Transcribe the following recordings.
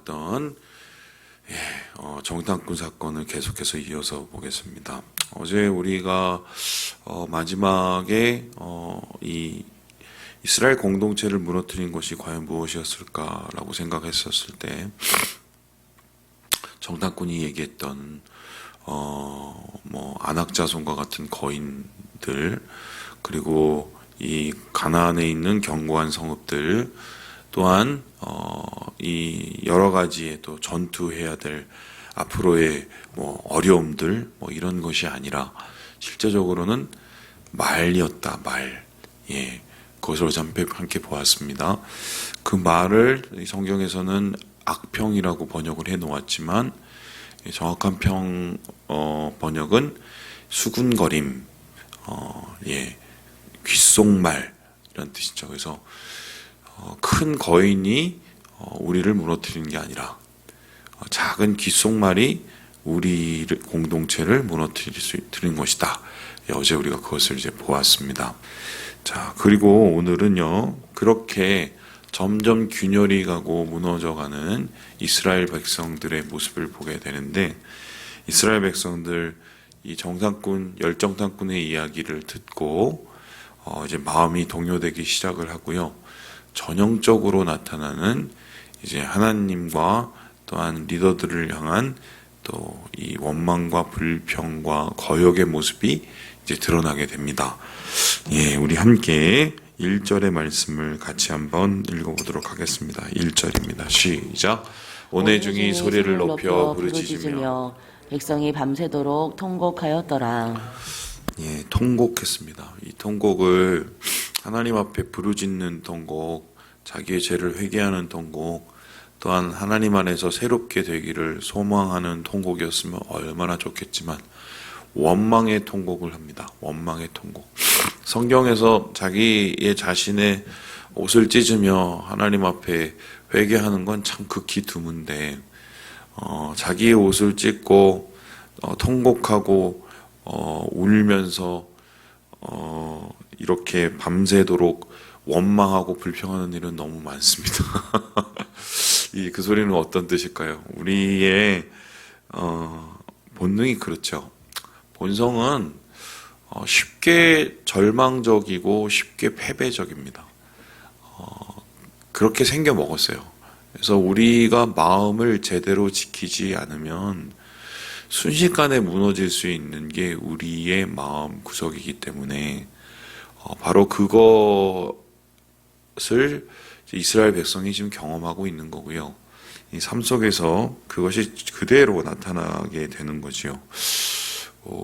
나왔던 정탐꾼 사건을 계속해서 이어서 보겠습니다. 어제 우리가 마지막에 이 이스라엘 공동체를 무너뜨린 것이 과연 무엇이었을까라고 생각했었을 때 정탐꾼이 얘기했던 안악자손과 같은 거인들, 그리고 이 가나안에 있는 견고한 성읍들, 또한 이 여러 가지의 또 전투해야 될 앞으로의 어려움들 이런 것이 아니라 실제적으로는 말이었다. 말. 그것을 함께 보았습니다. 그 말을 성경에서는 악평이라고 번역을 해 놓았지만 정확한 번역은 수군거림, 귓속말 이런 뜻이죠. 그래서 큰 거인이 우리를 무너뜨리는 게 아니라 작은 귓속말이 우리 공동체를 무너뜨리는 것이다. 어제 우리가 그것을 이제 보았습니다. 자, 그리고 오늘은요, 그렇게 점점 균열이 가고 무너져가는 이스라엘 백성들의 모습을 보게 되는데, 이스라엘 백성들 이 열정탐꾼의 이야기를 듣고 이제 마음이 동요되기 시작을 하고요. 전형적으로 나타나는 이제 하나님과 또한 리더들을 향한 또 이 원망과 불평과 거역의 모습이 이제 드러나게 됩니다. 우리 함께 1절의 말씀을 같이 한번 읽어보도록 하겠습니다. 1절입니다. 시작. 온 중이 소리를 높여 부르짖으며 백성이 밤새도록 통곡하였더라. 통곡했습니다. 이 통곡을 하나님 앞에 부르짖는 통곡, 자기의 죄를 회개하는 통곡, 또한 하나님 안에서 새롭게 되기를 소망하는 통곡이었으면 얼마나 좋겠지만 원망의 통곡을 합니다. 원망의 통곡. 성경에서 자기의 자신의 옷을 찢으며 하나님 앞에 회개하는 건 참 극히 드문데 자기의 옷을 찢고 통곡하고 울면서 이렇게 밤새도록 원망하고 불평하는 일은 너무 많습니다. 그 소리는 어떤 뜻일까요? 우리의 본능이 그렇죠. 본성은 쉽게 절망적이고 쉽게 패배적입니다. 그렇게 생겨 먹었어요. 그래서 우리가 마음을 제대로 지키지 않으면 순식간에 무너질 수 있는 게 우리의 마음 구석이기 때문에 바로 그것을 이스라엘 백성이 지금 경험하고 있는 거고요. 이 삶 속에서 그것이 그대로 나타나게 되는 거지요.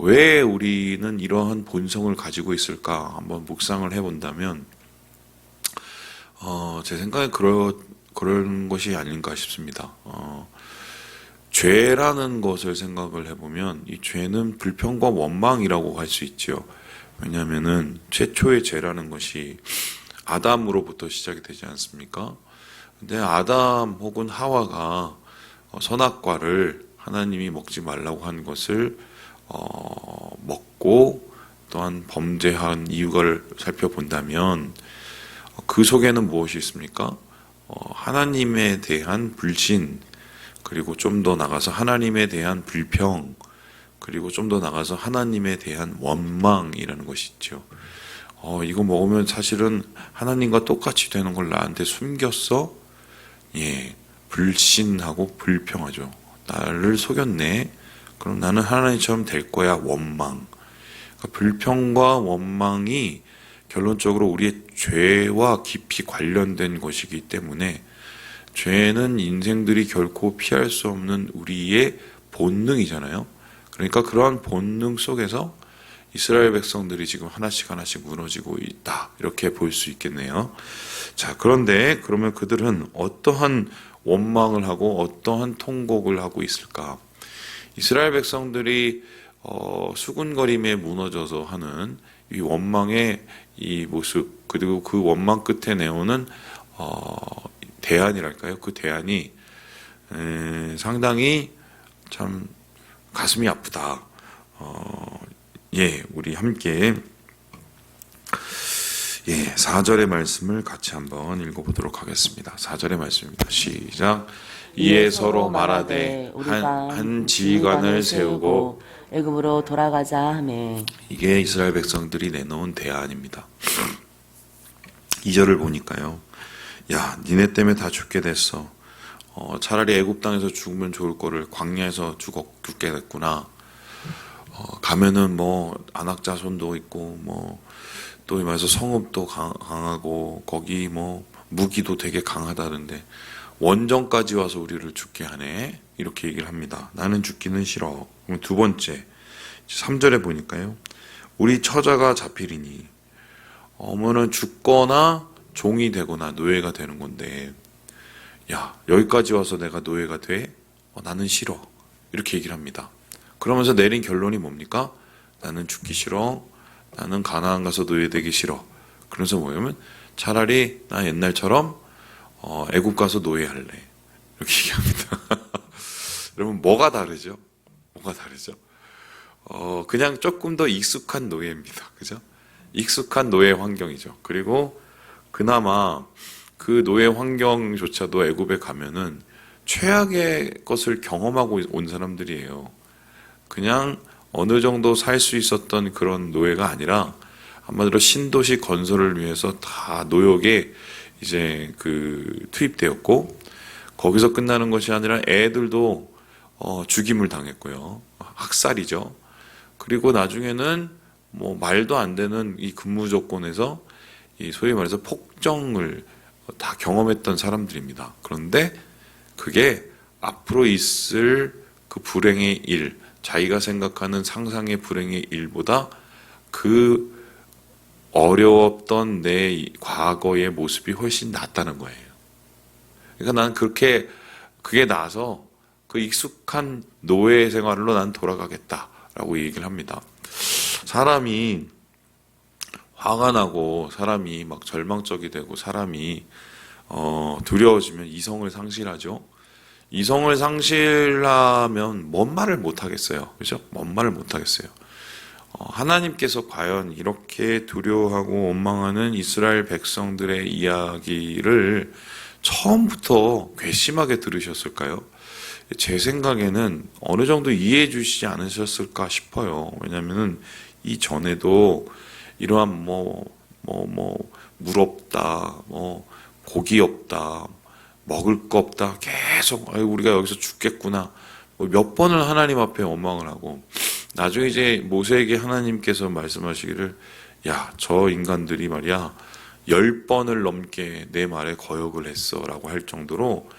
왜 우리는 이러한 본성을 가지고 있을까 한번 묵상을 해본다면 제 생각에 그런 것이 아닌가 싶습니다. 죄라는 것을 생각을 해보면 이 죄는 불평과 원망이라고 할 수 있죠. 왜냐하면은 최초의 죄라는 것이 아담으로부터 시작이 되지 않습니까? 근데 아담 혹은 하와가 선악과를 하나님이 먹지 말라고 한 것을 먹고 또한 범죄한 이유를 살펴본다면 그 속에는 무엇이 있습니까? 하나님에 대한 불신, 그리고 좀 더 나가서 하나님에 대한 불평, 그리고 좀 더 나가서 하나님에 대한 원망이라는 것이 있죠. 이거 먹으면 사실은 하나님과 똑같이 되는 걸 나한테 숨겼어? 불신하고 불평하죠. 나를 속였네. 그럼 나는 하나님처럼 될 거야. 원망. 그러니까 불평과 원망이 결론적으로 우리의 죄와 깊이 관련된 것이기 때문에 죄는 인생들이 결코 피할 수 없는 우리의 본능이잖아요. 그러니까 그러한 본능 속에서 이스라엘 백성들이 지금 하나씩 무너지고 있다. 이렇게 볼 수 있겠네요. 자, 그런데 그러면 그들은 어떠한 원망을 하고 어떠한 통곡을 하고 있을까? 이스라엘 백성들이 수군거림에 무너져서 하는 이 원망의 이 모습, 그리고 그 원망 끝에 내오는 대안이랄까요? 그 대안이 상당히 참 가슴이 아프다. 우리 함께 4절의 말씀을 같이 한번 읽어보도록 하겠습니다. 4절의 말씀입니다. 시작. 이에 서로 말하되 한 지휘관을 세우고 애굽으로 돌아가자 하매. 이게 이스라엘 백성들이 내놓은 대안입니다. 2절을 보니까요. 야, 니네 때문에 다 죽게 됐어. 차라리 애굽 땅에서 죽으면 좋을 거를 광야에서 죽게 됐구나. 가면은 뭐 안악자손도 있고 뭐 또 말해서 성읍도 강하고 거기 뭐 무기도 되게 강하다는데 원정까지 와서 우리를 죽게 하네. 이렇게 얘기를 합니다. 나는 죽기는 싫어. 그럼 두 번째 3절에 보니까요. 우리 처자가 잡히리니 어머는 죽거나 종이 되거나 노예가 되는 건데 야, 여기까지 와서 내가 노예가 돼? 나는 싫어. 이렇게 얘기를 합니다. 그러면서 내린 결론이 뭡니까? 나는 죽기 싫어. 나는 가나안 가서 노예되기 싫어. 그래서 뭐냐면 차라리 나 옛날처럼 애굽 가서 노예할래. 이렇게 얘기합니다. 여러분 뭐가 다르죠? 뭐가 다르죠? 그냥 조금 더 익숙한 노예입니다. 그죠? 익숙한 노예 환경이죠. 그리고 그나마 그 노예 환경조차도 애굽에 가면은 최악의 것을 경험하고 온 사람들이에요. 그냥 어느 정도 살 수 있었던 그런 노예가 아니라 한마디로 신도시 건설을 위해서 다 노역에 이제 투입되었고 거기서 끝나는 것이 아니라 애들도 죽임을 당했고요. 학살이죠. 그리고 나중에는 뭐 말도 안 되는 이 근무 조건에서 이 소위 말해서 폭정을 다 경험했던 사람들입니다. 그런데 그게 앞으로 있을 그 불행의 일, 자기가 생각하는 상상의 불행의 일보다 그 어려웠던 내 과거의 모습이 훨씬 낫다는 거예요. 그러니까 나는 그게 나아서 그 익숙한 노예 생활로 난 돌아가겠다라고 얘기를 합니다. 사람이 화가 나고 사람이 막 절망적이 되고 사람이 두려워지면 이성을 상실하죠. 이성을 상실하면 뭔 말을 못 하겠어요. 그죠? 뭔 말을 못 하겠어요. 하나님께서 과연 이렇게 두려워하고 원망하는 이스라엘 백성들의 이야기를 처음부터 괘씸하게 들으셨을까요? 제 생각에는 어느 정도 이해해 주시지 않으셨을까 싶어요. 왜냐면은 이전에도 이러한 물 없다, 고기 없다, 먹을 거 없다, 계속 우리가 여기서 죽겠구나. 몇 번을 하나님 앞에 원망을 하고 나중에 이제 모세에게 하나님께서 말씀하시기를 야, 저 인간들이 말이야 10번을 넘게 내 말에 거역을 했어 라고 할 정도로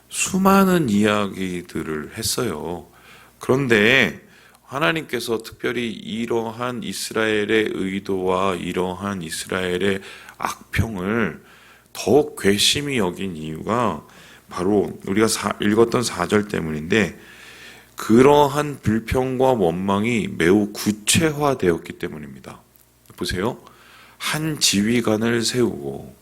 수많은 이야기들을 했어요. 그런데 하나님께서 특별히 이러한 이스라엘의 의도와 이러한 이스라엘의 악평을 더욱 괘씸히 여긴 이유가 바로 우리가 읽었던 4절 때문인데 그러한 불평과 원망이 매우 구체화되었기 때문입니다. 보세요. 한 지휘관을 세우고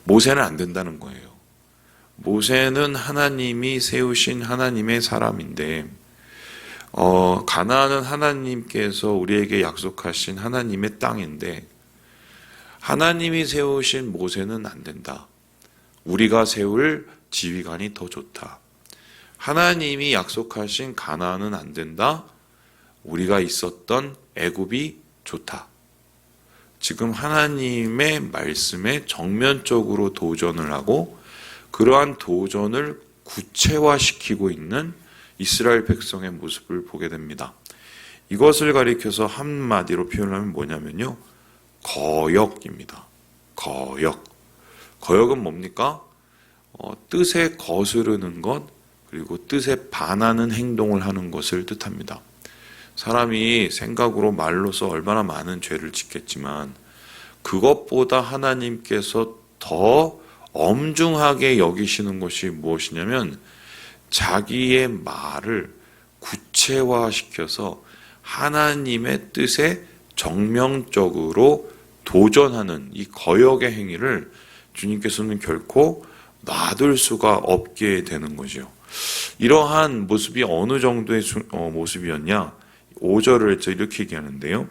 모세는 안 된다는 거예요. 모세는 하나님이 세우신 하나님의 사람인데 가나안은 하나님께서 우리에게 약속하신 하나님의 땅인데 하나님이 세우신 모세는 안 된다. 우리가 세울 지휘관이 더 좋다. 하나님이 약속하신 가나안은 안 된다. 우리가 있었던 애굽이 좋다. 지금 하나님의 말씀에 정면적으로 도전을 하고 그러한 도전을 구체화시키고 있는 이스라엘 백성의 모습을 보게 됩니다. 이것을 가리켜서 한마디로 표현하면 뭐냐면요. 거역입니다. 거역은 뭡니까? 뜻에 거스르는 것 그리고 뜻에 반하는 행동을 하는 것을 뜻합니다. 사람이 생각으로 말로서 얼마나 많은 죄를 짓겠지만 그것보다 하나님께서 더 엄중하게 여기시는 것이 무엇이냐면 자기의 말을 구체화시켜서 하나님의 뜻에 정명적으로 도전하는 이 거역의 행위를 주님께서는 결코 놔둘 수가 없게 되는 거죠. 이러한 모습이 어느 정도의 모습이었냐? 5절을 이렇게 얘기하는데요.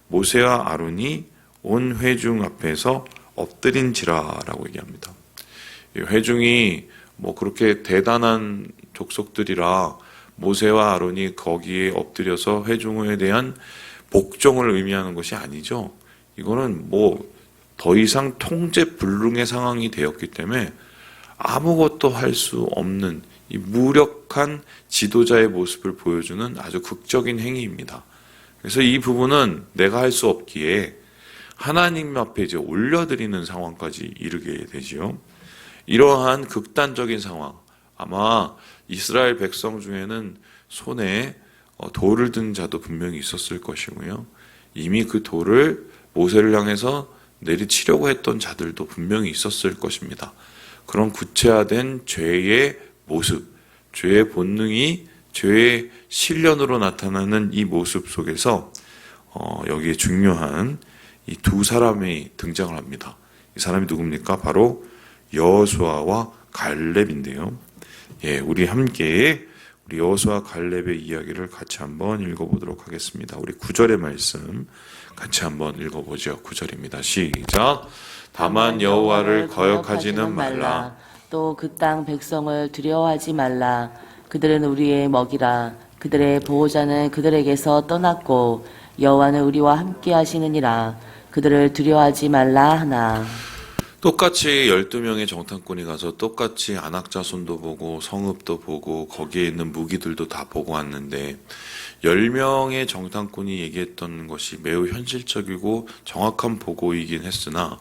모세와 아론이 온 회중 앞에서 엎드린지라라고 얘기합니다. 이 회중이 뭐 그렇게 대단한 족속들이라 모세와 아론이 거기에 엎드려서 회중에 대한 복종을 의미하는 것이 아니죠. 이거는 뭐 더 이상 통제불능의 상황이 되었기 때문에 아무것도 할 수 없는 이 무력한 지도자의 모습을 보여주는 아주 극적인 행위입니다. 그래서 이 부분은 내가 할 수 없기에 하나님 앞에 이제 올려드리는 상황까지 이르게 되지요. 이러한 극단적인 상황, 아마 이스라엘 백성 중에는 손에 돌을 든 자도 분명히 있었을 것이고요. 이미 그 돌을 모세를 향해서 내리치려고 했던 자들도 분명히 있었을 것입니다. 그런 구체화된 죄의 모습, 죄의 본능이 죄의 실련으로 나타나는 이 모습 속에서 여기에 중요한 이 두 사람이 등장을 합니다. 이 사람이 누굽니까? 바로 여호수아와 갈렙인데요. 예, 우리 함께 우리 여호수아 갈렙의 이야기를 같이 한번 읽어보도록 하겠습니다. 우리 9절의 말씀 같이 한번 읽어보죠. 9절입니다. 시작. 다만 여호와를 거역하지는 말라. 또 그 땅 백성을 두려워하지 말라. 그들은 우리의 먹이라. 그들의 보호자는 그들에게서 떠났고 여호와는 우리와 함께 하시느니라. 그들을 두려워하지 말라 하나. 똑같이 12명의 정탐꾼이 가서 똑같이 안악자손도 보고 성읍도 보고 거기에 있는 무기들도 다 보고 왔는데 10명의 정탐꾼이 얘기했던 것이 매우 현실적이고 정확한 보고이긴 했으나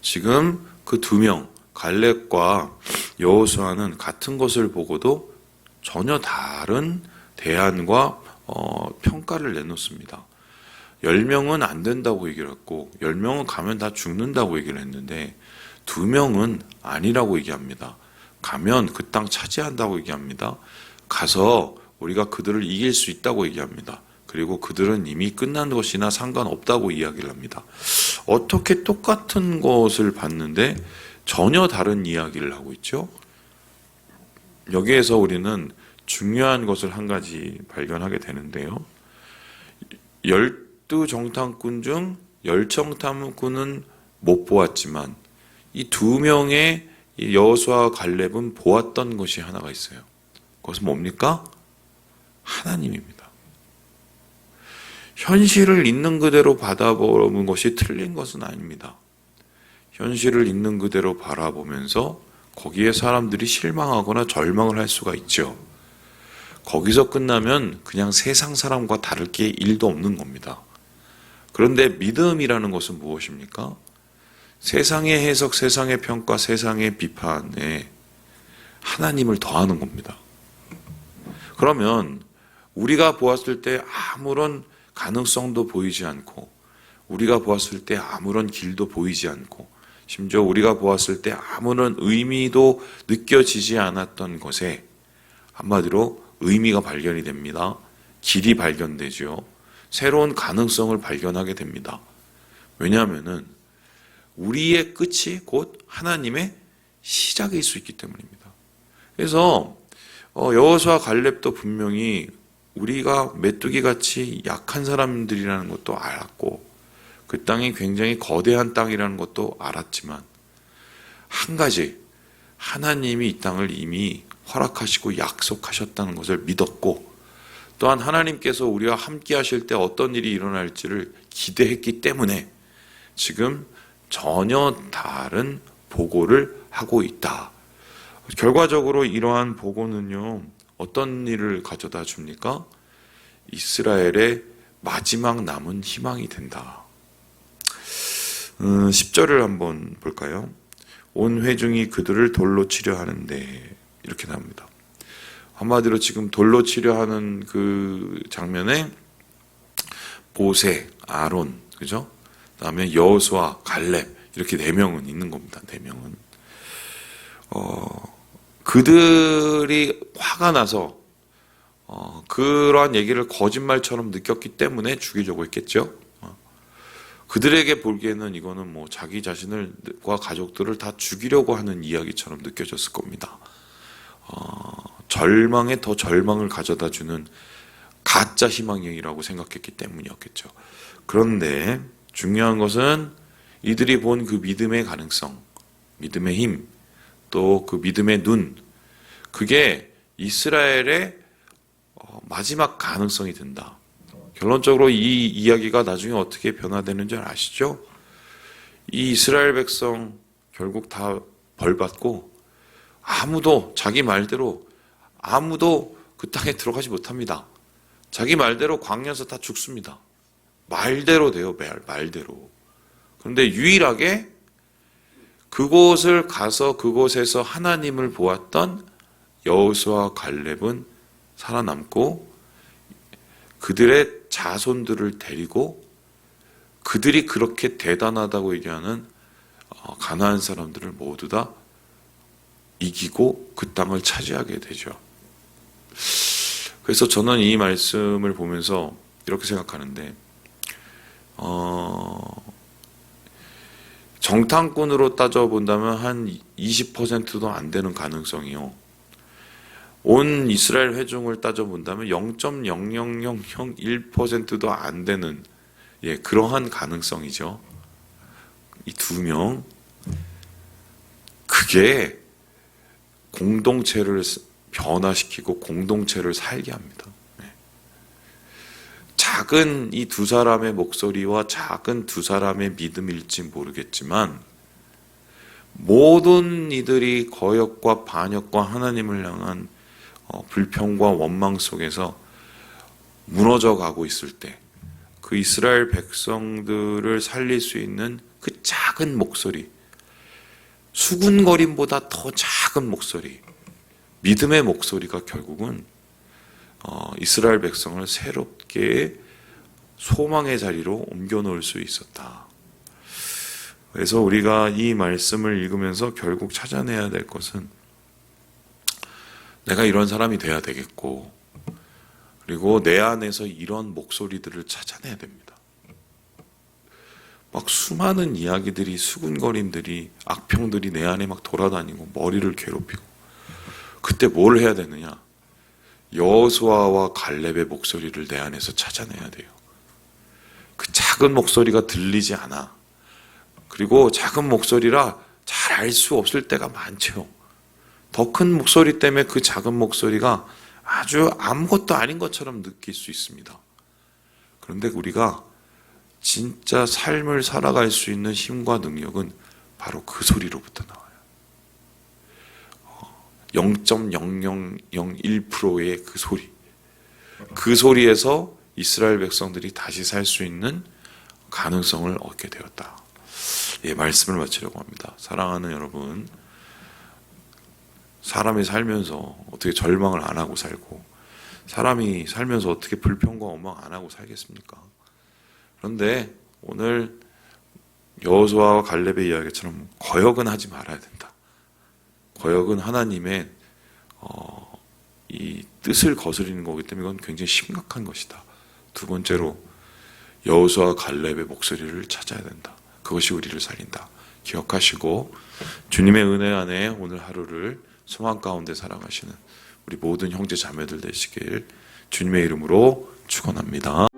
지금 그 2명 갈렙과 여호수아는 같은 것을 보고도 전혀 다른 대안과 평가를 내놓습니다. 10명은 안 된다고 얘기를 했고 10명은 가면 다 죽는다고 얘기를 했는데 2명은 아니라고 얘기합니다. 가면 그 땅 차지한다고 얘기합니다. 가서 우리가 그들을 이길 수 있다고 얘기합니다. 그리고 그들은 이미 끝난 것이나 상관없다고 이야기를 합니다. 어떻게 똑같은 것을 봤는데 전혀 다른 이야기를 하고 있죠? 여기에서 우리는 중요한 것을 한 가지 발견하게 되는데요. 12정탐꾼 중 10정탐꾼은 못 보았지만 이 2명의 여호수아와 갈렙은 보았던 것이 하나가 있어요. 그것은 뭡니까? 하나님입니다. 현실을 있는 그대로 바라보는 것이 틀린 것은 아닙니다. 현실을 있는 그대로 바라보면서 거기에 사람들이 실망하거나 절망을 할 수가 있죠. 거기서 끝나면 그냥 세상 사람과 다를 게 1도 없는 겁니다. 그런데 믿음이라는 것은 무엇입니까? 세상의 해석, 세상의 평가, 세상의 비판에 하나님을 더하는 겁니다. 그러면 우리가 보았을 때 아무런 가능성도 보이지 않고 우리가 보았을 때 아무런 길도 보이지 않고 심지어 우리가 보았을 때 아무런 의미도 느껴지지 않았던 것에 한마디로 의미가 발견이 됩니다. 길이 발견되죠. 새로운 가능성을 발견하게 됩니다. 왜냐하면은 우리의 끝이 곧 하나님의 시작일 수 있기 때문입니다. 그래서 여호수아 갈렙도 분명히 우리가 메뚜기같이 약한 사람들이라는 것도 알았고 그 땅이 굉장히 거대한 땅이라는 것도 알았지만 한 가지 하나님이 이 땅을 이미 허락하시고 약속하셨다는 것을 믿었고 또한 하나님께서 우리와 함께 하실 때 어떤 일이 일어날지를 기대했기 때문에 지금 전혀 다른 보고를 하고 있다. 결과적으로 이러한 보고는요, 어떤 일을 가져다 줍니까? 이스라엘의 마지막 남은 희망이 된다. 10절을 한번 볼까요? 온 회중이 그들을 돌로 치려 하는데 이렇게 나옵니다. 한마디로 지금 돌로 치려 하는 그 장면에 모세, 아론, 그죠? 그다음에 여호수아, 갈렙 이렇게 4명은 있는 겁니다. 4명은 그들이 화가 나서 그러한 얘기를 거짓말처럼 느꼈기 때문에 죽이려고 했겠죠. 그들에게 보기에는 이거는 뭐 자기 자신과 가족들을 다 죽이려고 하는 이야기처럼 느껴졌을 겁니다. 절망에 더 절망을 가져다 주는 가짜 희망이라고 생각했기 때문이었겠죠. 그런데 중요한 것은 이들이 본 그 믿음의 가능성, 믿음의 힘, 또 그 믿음의 눈, 그게 이스라엘의 마지막 가능성이 된다. 결론적으로 이 이야기가 나중에 어떻게 변화되는 줄 아시죠? 이 이스라엘 백성 결국 다 벌받고 아무도 자기 말대로 아무도 그 땅에 들어가지 못합니다. 자기 말대로 광야에서 다 죽습니다. 말대로 돼요, 말대로. 그런데 유일하게 그곳을 가서 그곳에서 하나님을 보았던 여호수아와 갈렙은 살아남고 그들의 자손들을 데리고 그들이 그렇게 대단하다고 얘기하는 가나안 사람들을 모두 다 이기고 그 땅을 차지하게 되죠. 그래서 저는 이 말씀을 보면서 이렇게 생각하는데 정탐꾼으로 따져본다면 한 20%도 안 되는 가능성이요. 온 이스라엘 회중을 따져본다면 0.00001%도 안 되는 그러한 가능성이죠. 이 두 명, 그게 공동체를 변화시키고 공동체를 살게 합니다. 작은 이 두 사람의 목소리와 작은 두 사람의 믿음일지 모르겠지만 모든 이들이 거역과 반역과 하나님을 향한 불평과 원망 속에서 무너져 가고 있을 때 그 이스라엘 백성들을 살릴 수 있는 그 작은 목소리, 수군거림보다 더 작은 목소리, 믿음의 목소리가 결국은 이스라엘 백성을 새롭게 소망의 자리로 옮겨놓을 수 있었다. 그래서 우리가 이 말씀을 읽으면서 결국 찾아내야 될 것은 내가 이런 사람이 돼야 되겠고, 그리고 내 안에서 이런 목소리들을 찾아내야 됩니다. 막 수많은 이야기들이, 수군거림들이, 악평들이 내 안에 막 돌아다니고 머리를 괴롭히고, 그때 뭘 해야 되느냐? 여호수아와 갈렙의 목소리를 내 안에서 찾아내야 돼요. 그 작은 목소리가 들리지 않아. 그리고 작은 목소리라 잘 알 수 없을 때가 많죠. 더 큰 목소리 때문에 그 작은 목소리가 아주 아무것도 아닌 것처럼 느낄 수 있습니다. 그런데 우리가 진짜 삶을 살아갈 수 있는 힘과 능력은 바로 그 소리로부터 나와요. 0.0001%의 그 소리. 그 소리에서 이스라엘 백성들이 다시 살 수 있는 가능성을 얻게 되었다. 말씀을 마치려고 합니다. 사랑하는 여러분, 사람이 살면서 어떻게 절망을 안 하고 살고, 사람이 살면서 어떻게 불평과 원망 안 하고 살겠습니까? 그런데 오늘 여호수아와 갈렙의 이야기처럼 거역은 하지 말아야 된다. 거역은 하나님의 이 뜻을 거스리는 거기 때문에 이건 굉장히 심각한 것이다. 두 번째로 여호수아와 갈렙의 목소리를 찾아야 된다. 그것이 우리를 살린다. 기억하시고 주님의 은혜 안에 오늘 하루를 소망 가운데 살아가시는 우리 모든 형제 자매들 되시길 주님의 이름으로 축원합니다.